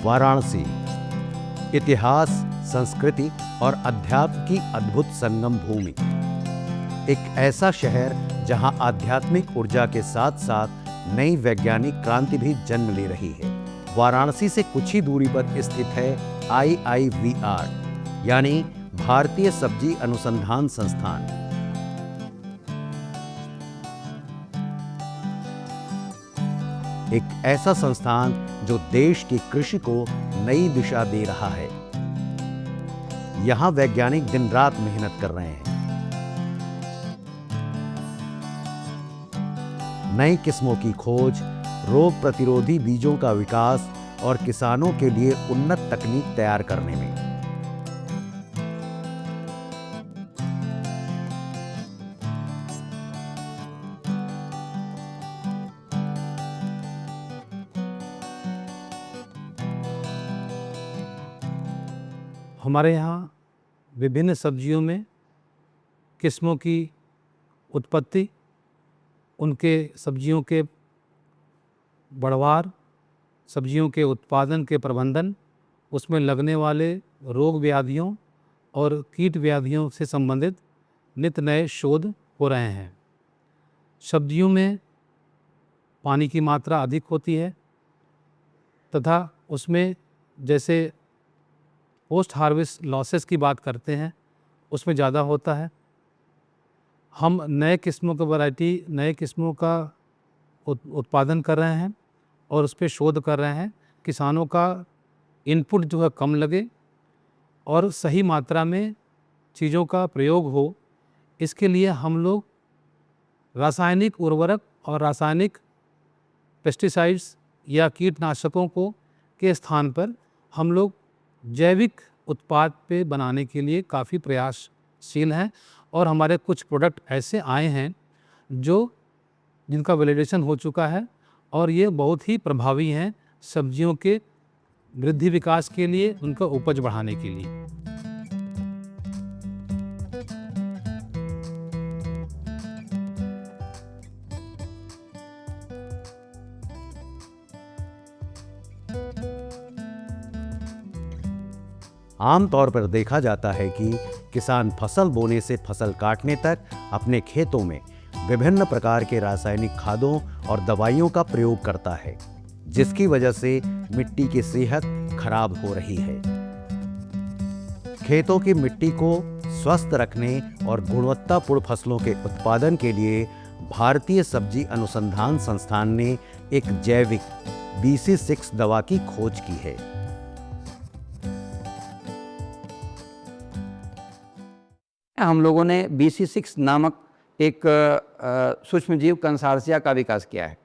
वाराणसी इतिहास, संस्कृति और अध्यात्म की अद्भुत संगम भूमि। एक ऐसा शहर जहां आध्यात्मिक ऊर्जा के साथ साथ नई वैज्ञानिक क्रांति भी जन्म ले रही है। वाराणसी से कुछ ही दूरी पर स्थित है IIVR यानी भारतीय सब्जी अनुसंधान संस्थान। एक ऐसा संस्थान जो देश की कृषि को नई दिशा दे रहा है। यहां वैज्ञानिक दिन रात मेहनत कर रहे हैं। नई किस्मों की खोज, रोग प्रतिरोधी बीजों का विकास और किसानों के लिए उन्नत तकनीक तैयार करने में। हमारे यहाँ विभिन्न सब्जियों में किस्मों की उत्पत्ति, उनके सब्जियों के बढ़वार, सब्जियों के उत्पादन के प्रबंधन, उसमें लगने वाले रोग व्याधियों और कीट व्याधियों से संबंधित नित नए शोध हो रहे हैं। सब्जियों में पानी की मात्रा अधिक होती है तथा उसमें जैसे पोस्ट हार्वेस्ट लॉसेस की बात करते हैं उसमें ज़्यादा होता है। हम नए किस्मों का वैरायटी, नए किस्मों का उत्पादन कर रहे हैं और उस पर शोध कर रहे हैं। किसानों का इनपुट जो है कम लगे और सही मात्रा में चीज़ों का प्रयोग हो, इसके लिए हम लोग रासायनिक उर्वरक और रासायनिक पेस्टिसाइड्स या कीटनाशकों को के स्थान पर हम लोग जैविक उत्पाद पे बनाने के लिए काफ़ी प्रयासशील हैं। और हमारे कुछ प्रोडक्ट ऐसे आए हैं जिनका वैलिडेशन हो चुका है और ये बहुत ही प्रभावी हैं सब्जियों के वृद्धि विकास के लिए, उनका उपज बढ़ाने के लिए। आमतौर पर देखा जाता है कि किसान फसल बोने से फसल काटने तक अपने खेतों में विभिन्न प्रकार के रासायनिक खादों और दवाइयों का प्रयोग करता है, जिसकी वजह से मिट्टी की सेहत खराब हो रही है। खेतों की मिट्टी को स्वस्थ रखने और गुणवत्तापूर्ण फसलों के उत्पादन के लिए भारतीय सब्जी अनुसंधान संस्थान ने एक जैविक BC6 दवा की खोज की है। हम लोगों ने BC6 नामक एक सूक्ष्मजीव कंसार्सिया का विकास किया है।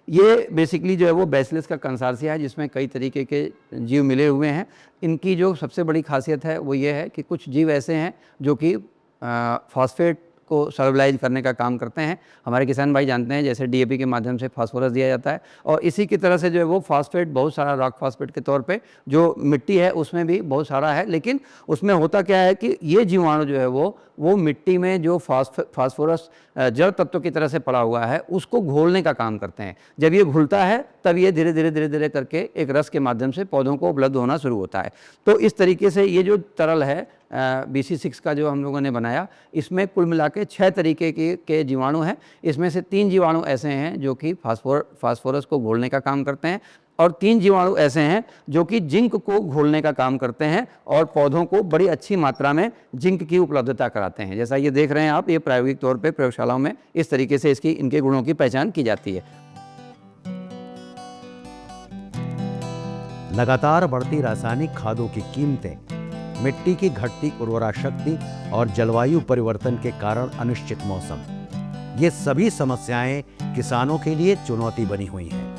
ये बेसिकली जो है वो बैसिलस का कंसार्सिया है, जिसमें कई तरीके के जीव मिले हुए हैं। इनकी जो सबसे बड़ी खासियत है वो ये है कि कुछ जीव ऐसे हैं जो कि फॉस्फेट को सॉल्युबलाइज करने का काम करते हैं। हमारे किसान भाई जानते हैं जैसे DAP के माध्यम से फास्फोरस दिया जाता है, और इसी की तरह से जो है वो फास्फेट बहुत सारा रॉक फास्फेट के तौर पे जो मिट्टी है उसमें भी बहुत सारा है। लेकिन उसमें होता क्या है कि ये जीवाणु जो है वो मिट्टी में जो फास्फोरस जड़ तत्व की तरह से पड़ा हुआ है उसको घोलने का काम करते हैं। जब ये घुलता है तब ये धीरे धीरे करके एक रस के माध्यम से पौधों को उपलब्ध होना शुरू होता है। तो इस तरीके से ये जो तरल है BC6 का जो हम लोगों ने बनाया, इसमें कुल मिला के 6 तरीके के जीवाणु हैं। इसमें से 3 जीवाणु ऐसे हैं जो कि फास्फोरस को घोलने का काम करते हैं, और 3 जीवाणु ऐसे हैं जो कि जिंक को घोलने का काम करते हैं और पौधों को बड़ी अच्छी मात्रा में जिंक की उपलब्धता कराते हैं। जैसा ये देख रहे हैं आप, ये प्रायोगिक तौर पे प्रयोगशालाओं में इस तरीके से इनके गुणों की पहचान की जाती है। लगातार बढ़ती रासायनिक खादों की कीमतें, मिट्टी की घटती उर्वरा शक्ति और जलवायु परिवर्तन के कारण अनिश्चित मौसम, ये सभी समस्याएं किसानों के लिए चुनौती बनी हुई हैं।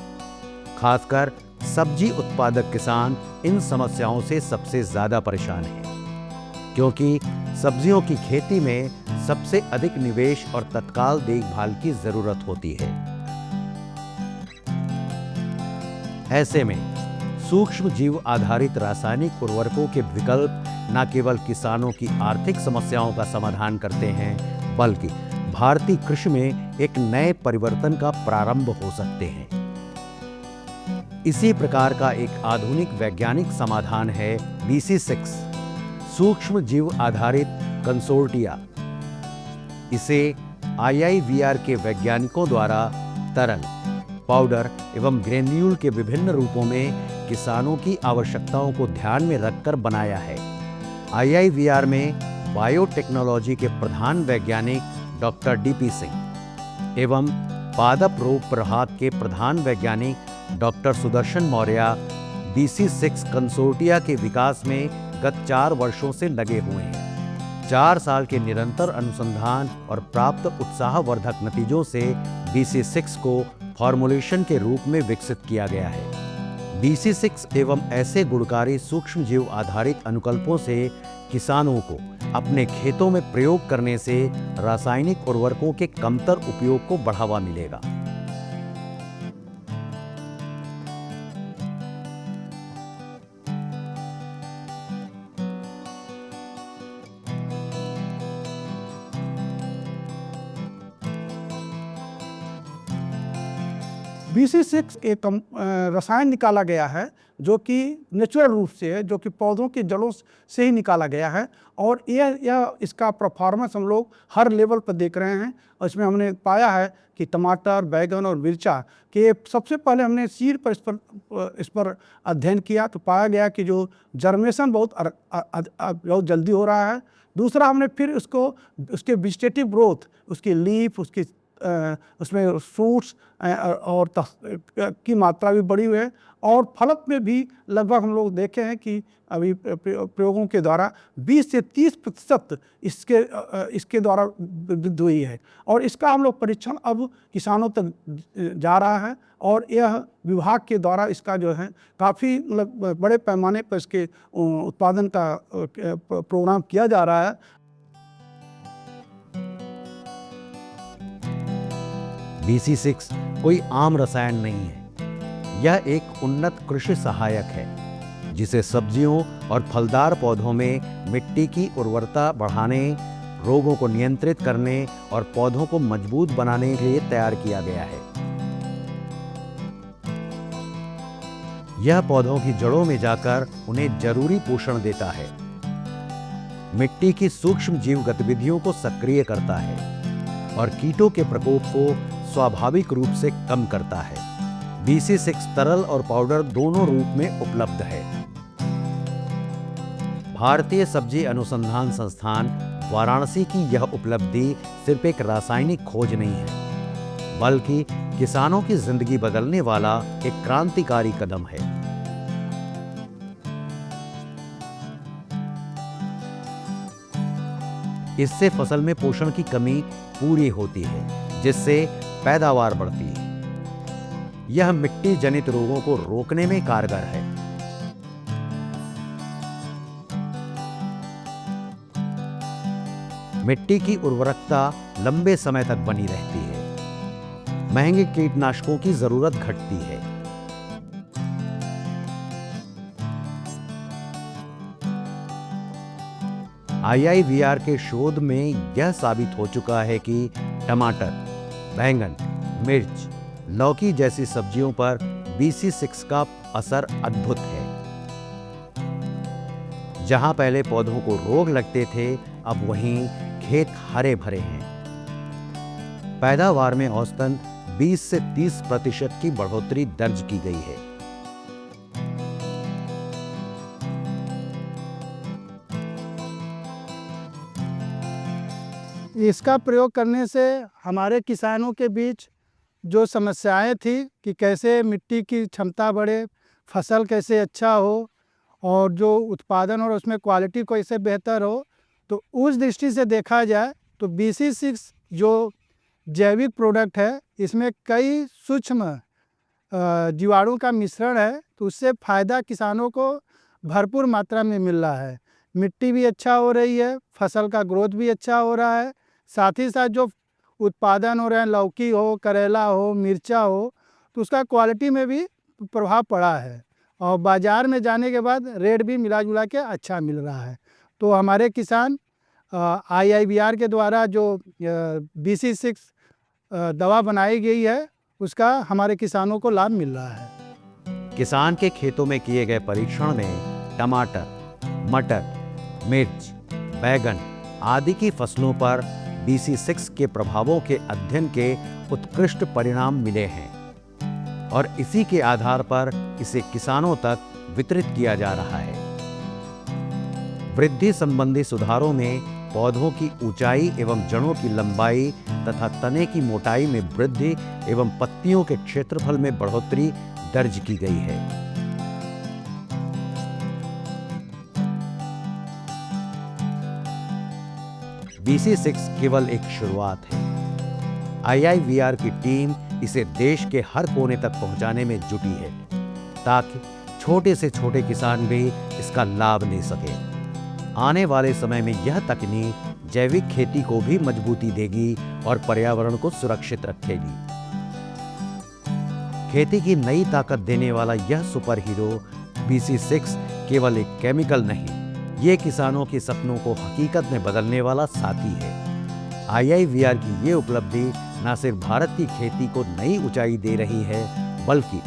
खासकर सब्जी उत्पादक किसान इन समस्याओं से सबसे ज्यादा परेशान हैं, क्योंकि सब्जियों की खेती में सबसे अधिक निवेश और तत्काल देखभाल की जरूरत होती है। ऐसे में सूक्ष्म जीव आधारित रासायनिक उर्वरकों के विकल्प न केवल किसानों की आर्थिक समस्याओं का समाधान करते हैं, बल्कि भारतीय कृषि में एक नए परिवर्तन का प्रारंभ हो सकते हैं। इसी प्रकार का एक आधुनिक वैज्ञानिक समाधान है BC6 सूक्ष्म जीव आधारित कंसोर्टिया। इसे IIVR के वैज्ञानिकों द्वारा तरल, पाउडर एवं ग्रेन्यूल के विभिन्न रूपों में किसानों की आवश्यकताओं को ध्यान में रखकर बनाया है। IIVR में बायोटेक्नोलॉजी के प्रधान वैज्ञानिक डॉक्टर DP सिंह एवं पादप रोग प्रभाग के प्रधान वैज्ञानिक doctor Sudarshan Maurya BC6 consortia के विकास में गत 4 वर्षों से लगे हुए हैं। 4 साल के निरंतर अनुसंधान और प्राप्त उत्साहवर्धक नतीजों से BC6 को फॉर्मुलेशन के रूप में विकसित किया गया है। BC6 एवं ऐसे गुणकारी सूक्ष्म जीव आधारित अनुकल्पों से किसानों को अपने खेतों में प्रयोग करने से रासायनिक उर्वरकों के कमतर उपयोग को बढ़ावा मिलेगा। BC6 एक रसायन निकाला गया है जो कि नेचुरल रूप से है, जो कि पौधों की जड़ों से ही निकाला गया है। और यह इसका परफॉर्मेंस हम लोग हर लेवल पर देख रहे हैं। और इसमें हमने पाया है कि टमाटर, बैगन और मिर्चा के सबसे पहले हमने सीड पर इस पर अध्ययन किया तो पाया गया कि जो जर्मेशन बहुत जल्दी हो रहा है। दूसरा हमने फिर उसके वेजिटेटिव ग्रोथ, उसकी लीफ, उसमें फ्रूट्स और की मात्रा भी बढ़ी हुई है। और फलत में भी लगभग हम लोग देखे हैं कि अभी प्रयोगों के द्वारा 20 से 30% इसके द्वारा वृद्धि हुई है। और इसका हम लोग परीक्षण अब किसानों तक जा रहा है और यह विभाग के द्वारा इसका जो है काफ़ी मतलब बड़े पैमाने पर इसके उत्पादन का प्रोग्राम किया जा रहा है। BC6 कोई आम रसायन नहीं है। यह एक उन्नत कृषि सहायक है जिसे सब्जियों और फलदार पौधों में मिट्टी की उर्वरता बढ़ाने, रोगों को नियंत्रित करने और पौधों को मजबूत बनाने के लिए तैयार किया गया है। यह पौधों की जड़ों में जाकर उन्हें जरूरी पोषण देता है, मिट्टी की सूक्ष्म जीव गतिविधियों को सक्रिय करता है और कीटों के प्रकोप को स्वाभाविक रूप से कम करता है। BC6 तरल और पाउडर दोनों रूप में उपलब्ध है। भारतीय सब्जी अनुसंधान संस्थान वाराणसी की यह उपलब्धि सिर्फ एक रासायनिक खोज नहीं है, बल्कि किसानों की जिंदगी बदलने वाला एक क्रांतिकारी कदम है। इससे फसल में पोषण की कमी पूरी होती है, जिससे पैदावार बढ़ती है। यह मिट्टी जनित रोगों को रोकने में कारगर है। मिट्टी की उर्वरकता लंबे समय तक बनी रहती है। महंगे कीटनाशकों की जरूरत घटती है। IIVR के शोध में यह साबित हो चुका है कि टमाटर, बैंगन, मिर्च, लौकी जैसी सब्जियों पर BC6 का असर अद्भुत है। जहां पहले पौधों को रोग लगते थे, अब वहीं खेत हरे भरे हैं। पैदावार में औसतन 20 से 30% की बढ़ोतरी दर्ज की गई है। इसका प्रयोग करने से हमारे किसानों के बीच जो समस्याएं थी कि कैसे मिट्टी की क्षमता बढ़े, फसल कैसे अच्छा हो और जो उत्पादन और उसमें क्वालिटी कैसे बेहतर हो, तो उस दृष्टि से देखा जाए तो BC6 जो जैविक प्रोडक्ट है, इसमें कई सूक्ष्म जीवाणु का मिश्रण है, तो उससे फ़ायदा किसानों को भरपूर मात्रा में मिल रहा है। मिट्टी भी अच्छा हो रही है, फसल का ग्रोथ भी अच्छा हो रहा है, साथ ही साथ जो उत्पादन हो रहे हैं, लौकी हो, करेला हो, मिर्चा हो, तो उसका क्वालिटी में भी प्रभाव पड़ा है और बाज़ार में जाने के बाद रेट भी मिला जुला के अच्छा मिल रहा है। तो हमारे किसान IIVR के द्वारा जो BC6 दवा बनाई गई है, उसका हमारे किसानों को लाभ मिल रहा है। किसान के खेतों में किए गए परीक्षण में टमाटर, मटर, मिर्च, बैगन आदि की फसलों पर BC6 के प्रभावों के अध्ययन के उत्कृष्ट परिणाम मिले हैं और इसी के आधार पर इसे किसानों तक वितरित किया जा रहा है। वृद्धि संबंधी सुधारों में पौधों की ऊंचाई एवं जड़ों की लंबाई तथा तने की मोटाई में वृद्धि एवं पत्तियों के क्षेत्रफल में बढ़ोतरी दर्ज की गई है। BC6 केवल एक शुरुआत है। IIVR की टीम इसे देश के हर कोने तक पहुंचाने में जुटी है ताकि छोटे से छोटे किसान भी इसका लाभ ले सके। आने वाले समय में यह तकनीक जैविक खेती को भी मजबूती देगी और पर्यावरण को सुरक्षित रखेगी। खेती की नई ताकत देने वाला यह सुपर हीरो BC6 केवल एक केमिकल नहीं, ये किसानों के सपनों को हकीकत में बदलने वाला साथी है। IIVR की ये उपलब्धि न सिर्फ भारत की खेती को नई ऊंचाई दे रही है, बल्कि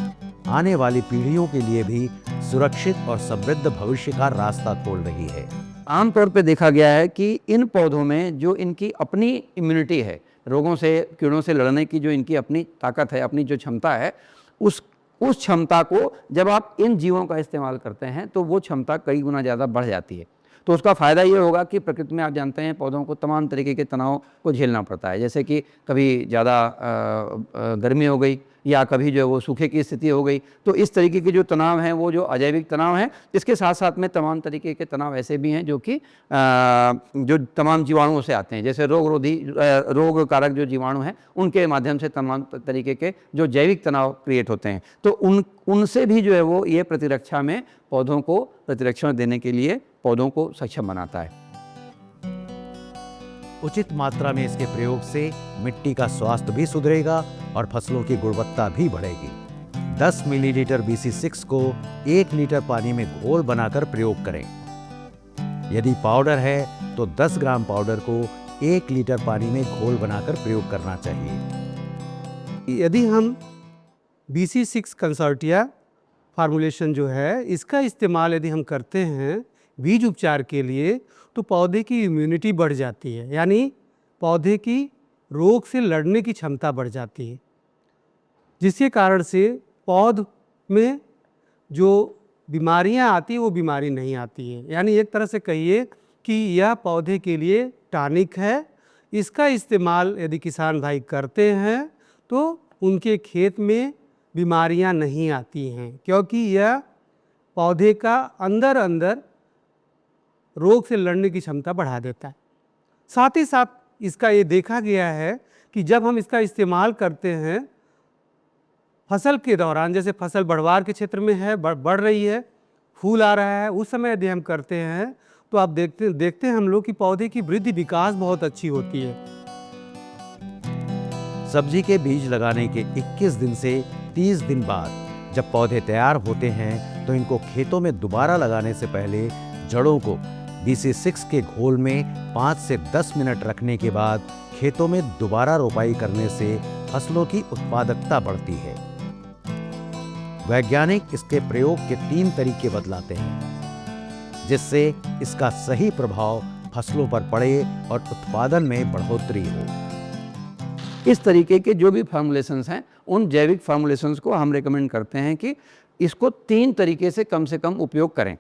आने वाली पीढ़ियों के लिए भी सुरक्षित और समृद्ध भविष्य का रास्ता खोल रही है। आमतौर पे देखा गया है कि इन पौधों में जो इनकी अपनी इम्यूनिटी है, रोगों से, कीड़ों से लड़ने की जो इनकी अपनी ताकत है, अपनी जो क्षमता है, उस क्षमता को जब आप इन जीवों का इस्तेमाल करते हैं तो वो क्षमता कई गुना ज़्यादा बढ़ जाती है। तो उसका फ़ायदा ये होगा कि प्रकृति में आप जानते हैं पौधों को तमाम तरीके के तनाव को झेलना पड़ता है, जैसे कि कभी ज़्यादा गर्मी हो गई या कभी जो है वो सूखे की स्थिति हो गई। तो इस तरीके के जो तनाव हैं वो जो अजैविक तनाव हैं, इसके साथ साथ में तमाम तरीके के तनाव ऐसे भी हैं जो कि जो तमाम जीवाणुओं से आते हैं, जैसे रोग कारक जो जीवाणु हैं उनके माध्यम से तमाम तरीके के जो जैविक तनाव क्रिएट होते हैं। तो उनसे भी जो है वो ये प्रतिरक्षा में पौधों को प्रतिरक्षण देने के लिए पौधों को सक्षम बनाता है। उचित मात्रा में इसके प्रयोग से मिट्टी का स्वास्थ्य भी सुधरेगा और फसलों की गुणवत्ता भी बढ़ेगी। 10 मिलीलीटर BC6 को 1 लीटर पानी में घोल बनाकर प्रयोग करें। यदि पाउडर है तो 10 ग्राम पाउडर को 1 लीटर पानी में घोल बनाकर प्रयोग करना चाहिए। यदि हम BC6 कंसोर्टिया फार्मूलेशन जो है इसका इस्तेमाल यदि हम करते हैं बीज उपचार के लिए, तो पौधे की इम्यूनिटी बढ़ जाती है, यानी पौधे की रोग से लड़ने की क्षमता बढ़ जाती है, जिसके कारण से पौध में जो बीमारियां आती हैं वो बीमारी नहीं आती है। यानी एक तरह से कहिए कि यह पौधे के लिए टॉनिक है। इसका इस्तेमाल यदि किसान भाई करते हैं तो उनके खेत में बीमारियां नहीं आती हैं, क्योंकि यह पौधे का अंदर अंदर रोग से लड़ने की क्षमता बढ़ा देता है। साथ ही साथ इसका ये देखा गया है कि जब हम इसका इस्तेमाल करते हैं फसल के दौरान, जैसे फसल बढ़वार के क्षेत्र में है, बढ़ रही है, फूल आ रहा है, उस समय यदि हम करते हैं तो आप देखते हैं हम लोग कि पौधे की वृद्धि विकास बहुत अच्छी होती है। सब्जी के बीज लगाने के 21 दिन से 30 दिन बाद जब पौधे तैयार होते हैं तो इनको खेतों में दोबारा लगाने से पहले जड़ों को BC6 के घोल में 5 से 10 मिनट रखने के बाद खेतों में दोबारा रोपाई करने से फसलों की उत्पादकता बढ़ती है। वैज्ञानिक इसके प्रयोग के 3 तरीके बतलाते हैं, जिससे इसका सही प्रभाव फसलों पर पड़े और उत्पादन में बढ़ोतरी हो। इस तरीके के जो भी फार्मूलेशंस हैं, उन जैविक फार्मूलेशंस को हम रेकमेंड करते हैं कि इसको 3 तरीके से कम उपयोग करें।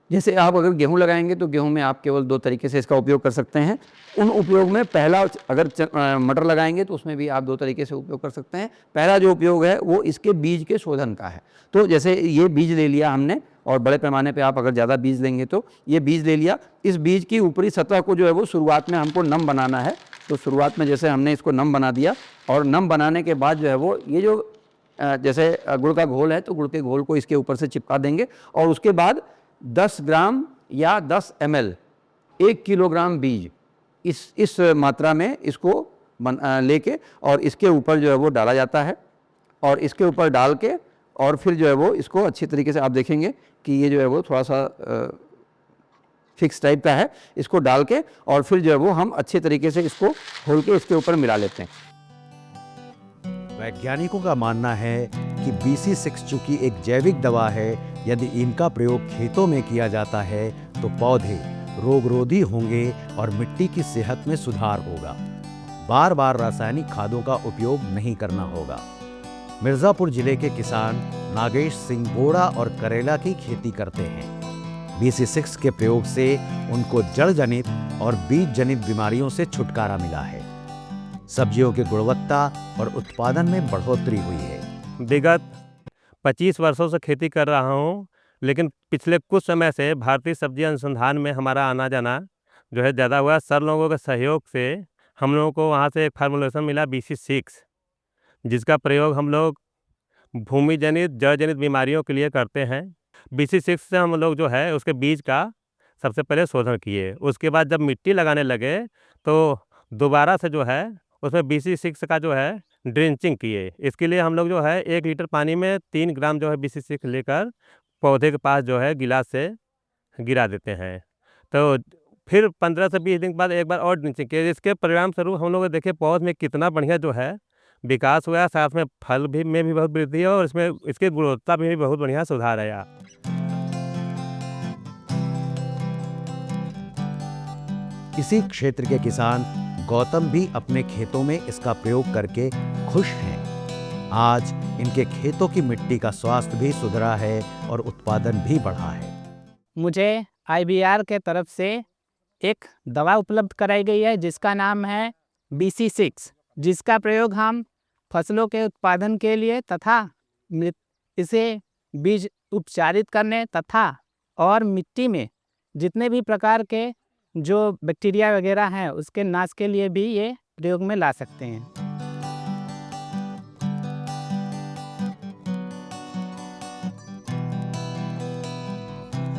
जैसे आप अगर गेहूं लगाएंगे तो गेहूं में आप केवल 2 तरीके से इसका उपयोग कर सकते हैं। उन उपयोग में पहला, अगर मटर लगाएंगे तो उसमें भी आप 2 तरीके से उपयोग कर सकते हैं। पहला जो उपयोग है वो इसके बीज के शोधन का है। तो जैसे ये बीज ले लिया हमने, और बड़े पैमाने पे आप अगर ज़्यादा बीज लेंगे तो ये बीज ले लिया। इस बीज की ऊपरी सतह को जो है वो शुरुआत में हमको नम बनाना है। तो शुरुआत में जैसे हमने इसको नम बना दिया, और नम बनाने के बाद जो है वो ये जो जैसे गुड़ का घोल है तो गुड़ के घोल को इसके ऊपर से चिपका देंगे, और उसके बाद 10 ग्राम या 10 ml 1 किलोग्राम बीज इस मात्रा में इसको लेके और इसके ऊपर जो है वो डाला जाता है। और इसके ऊपर डाल के और फिर जो है वो इसको अच्छी तरीके से आप देखेंगे कि ये जो है वो थोड़ा सा फिक्स टाइप का है। इसको डाल के और फिर जो है वो हम अच्छे तरीके से इसको खोल के इसके ऊपर मिला लेते हैं। वैज्ञानिकों का मानना है कि BC6 चूंकि एक जैविक दवा है, यदि इनका प्रयोग खेतों में किया जाता है तो पौधे रोगरोधी होंगे और मिट्टी की सेहत में सुधार होगा। बार बार रासायनिक खादों का उपयोग नहीं करना होगा। मिर्जापुर जिले के किसान नागेश सिंह बोड़ा और करेला की खेती करते हैं। BC6 के प्रयोग से उनको जड़ जनित और बीज जनित बीमारियों से छुटकारा मिला है। सब्जियों की गुणवत्ता और उत्पादन में बढ़ोतरी हुई है। विगत 25 वर्षों से खेती कर रहा हूँ, लेकिन पिछले कुछ समय से भारतीय सब्जी अनुसंधान में हमारा आना जाना जो है ज़्यादा हुआ। सर लोगों के सहयोग से हम लोगों को वहाँ से एक फार्मूलेशन मिला BC6, जिसका प्रयोग हम लोग भूमि जनित जड़ जनित बीमारियों के लिए करते हैं। BC6 से हम लोग जो है उसके बीज का सबसे पहले शोधन किए। उसके बाद जब मिट्टी लगाने लगे तो दोबारा से जो है उसमें BC6 का जो है ड्रेंचिंग किए। इसके लिए हम लोग जो है 1 लीटर पानी में 3 ग्राम जो है BC6 लेकर पौधे के पास जो है गिलास से गिरा देते हैं। तो फिर 15 से 20 दिन के बाद एक बार और ड्रेंचिंग किए। इसके परिणाम स्वरूप हम लोग देखे पौध में कितना बढ़िया जो है विकास हुआ, साथ में फल भी में भी बहुत वृद्धि है और इसमें इसकी गुणवत्ता भी बहुत बढ़िया सुधार आया। इसी क्षेत्र के किसान गौतम भी अपने खेतों में इसका प्रयोग करके खुश हैं। आज इनके खेतों की मिट्टी का स्वास्थ्य भी सुधरा है और उत्पादन भी बढ़ा है। मुझे IBR के तरफ से एक दवा उपलब्ध कराई गई है जिसका नाम है BC6, जिसका प्रयोग हम फसलों के उत्पादन के लिए तथा इसे बीज उपचारित करने तथा और मिट्टी में जितने भी प्रकार के जो बैक्टीरिया वगैरह हैं उसके नाश के लिए भी ये प्रयोग में ला सकते हैं।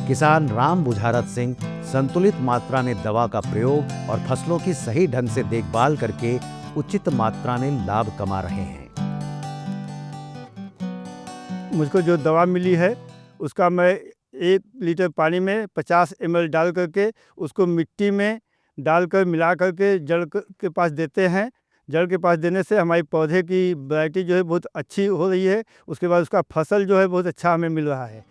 किसान राम बुझारत सिंह संतुलित मात्रा में दवा का प्रयोग और फसलों की सही ढंग से देखभाल करके उचित मात्रा में लाभ कमा रहे हैं। मुझको जो दवा मिली है उसका मैं 1 लीटर पानी में 50 ml डाल करके उसको मिट्टी में डालकर मिला करके जड़ के पास देते हैं। जड़ के पास देने से हमारी पौधे की वैरायटी जो है बहुत अच्छी हो रही है। उसके बाद उसका फसल जो है बहुत अच्छा हमें मिल रहा है।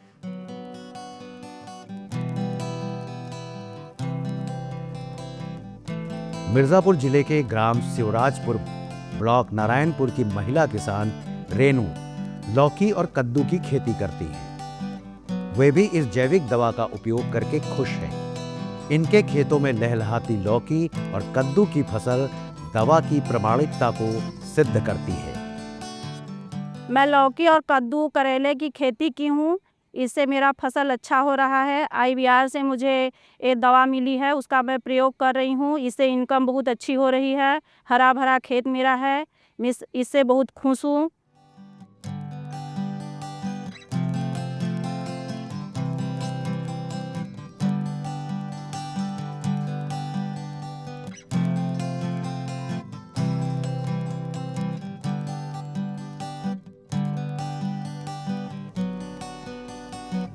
मिर्जापुर जिले के ग्राम शिवराजपुर ब्लॉक नारायणपुर की महिला किसान रेनू लौकी और कद्दू की खेती करती हैं। वे भी इस जैविक दवा का उपयोग करके खुश हैं। इनके खेतों में लहलहाती लौकी और कद्दू की फसल दवा की प्रामाणिकता को सिद्ध करती है। मैं लौकी और कद्दू करेले की खेती की हूँ। इससे मेरा फसल अच्छा हो रहा है। IBR से मुझे एक दवा मिली है, उसका मैं प्रयोग कर रही हूँ। इससे इनकम बहुत अच्छी हो रही है। हरा भरा खेत मेरा है, मैं इससे बहुत खुश हूँ।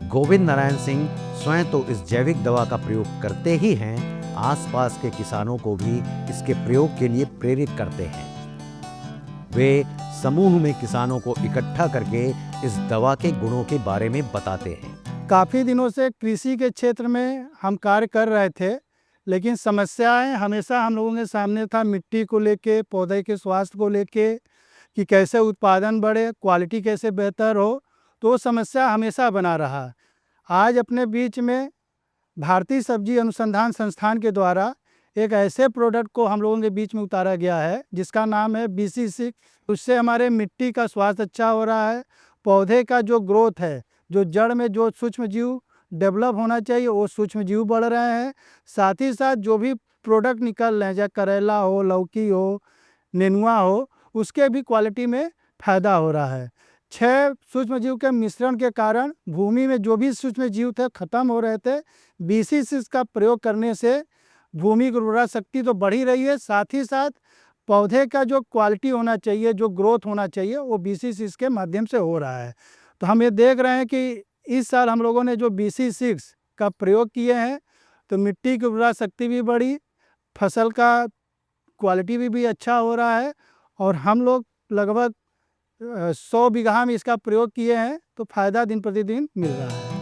गोविंद नारायण सिंह स्वयं तो इस जैविक दवा का प्रयोग करते ही हैं, आसपास के किसानों को भी इसके प्रयोग के लिए प्रेरित करते हैं। वे समूह में किसानों को इकट्ठा करके इस दवा के गुणों के बारे में बताते हैं। काफ़ी दिनों से कृषि के क्षेत्र में हम कार्य कर रहे थे, लेकिन समस्याएं हमेशा हम लोगों के सामने था। मिट्टी को लेके, पौधे के स्वास्थ्य को लेके कि कैसे उत्पादन बढ़े, क्वालिटी कैसे बेहतर हो, तो समस्या हमेशा बना रहा। आज अपने बीच में भारतीय सब्जी अनुसंधान संस्थान के द्वारा एक ऐसे प्रोडक्ट को हम लोगों के बीच में उतारा गया है जिसका नाम है BC6। उससे हमारे मिट्टी का स्वास्थ्य अच्छा हो रहा है। पौधे का जो ग्रोथ है, जो जड़ में जो सूक्ष्म जीव डेवलप होना चाहिए वो सूक्ष्म जीव बढ़ रहे हैं। साथ ही साथ जो भी प्रोडक्ट निकल रहे हैं, चाहे करेला हो, लौकी हो, नेनुआ हो, उसके भी क्वालिटी में फ़ायदा हो रहा है। 6 सूक्ष्म जीव के मिश्रण के कारण भूमि में जो भी सूक्ष्म जीव थे खत्म हो रहे थे। BC6 का प्रयोग करने से भूमि की उर्वरा शक्ति तो बढ़ ही रही है, साथ ही साथ पौधे का जो क्वालिटी होना चाहिए, जो ग्रोथ होना चाहिए, वो BC6 के माध्यम से हो रहा है। तो हम ये देख रहे हैं कि इस साल हम लोगों ने जो BC6 का प्रयोग किए हैं तो मिट्टी की उर्वरा शक्ति भी बढ़ी, फसल का क्वालिटी भी अच्छा हो रहा है और हम लोग लगभग 100 बीघा में इसका प्रयोग किए हैं तो फायदा दिन प्रतिदिन मिल रहा है।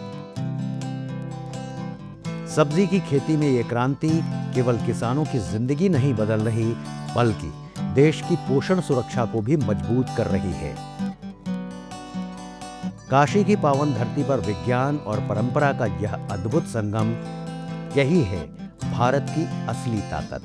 सब्जी की खेती में ये क्रांति केवल किसानों की जिंदगी नहीं बदल रही, बल्कि देश की पोषण सुरक्षा को भी मजबूत कर रही है। काशी की पावन धरती पर विज्ञान और परंपरा का यह अद्भुत संगम, यही है भारत की असली ताकत।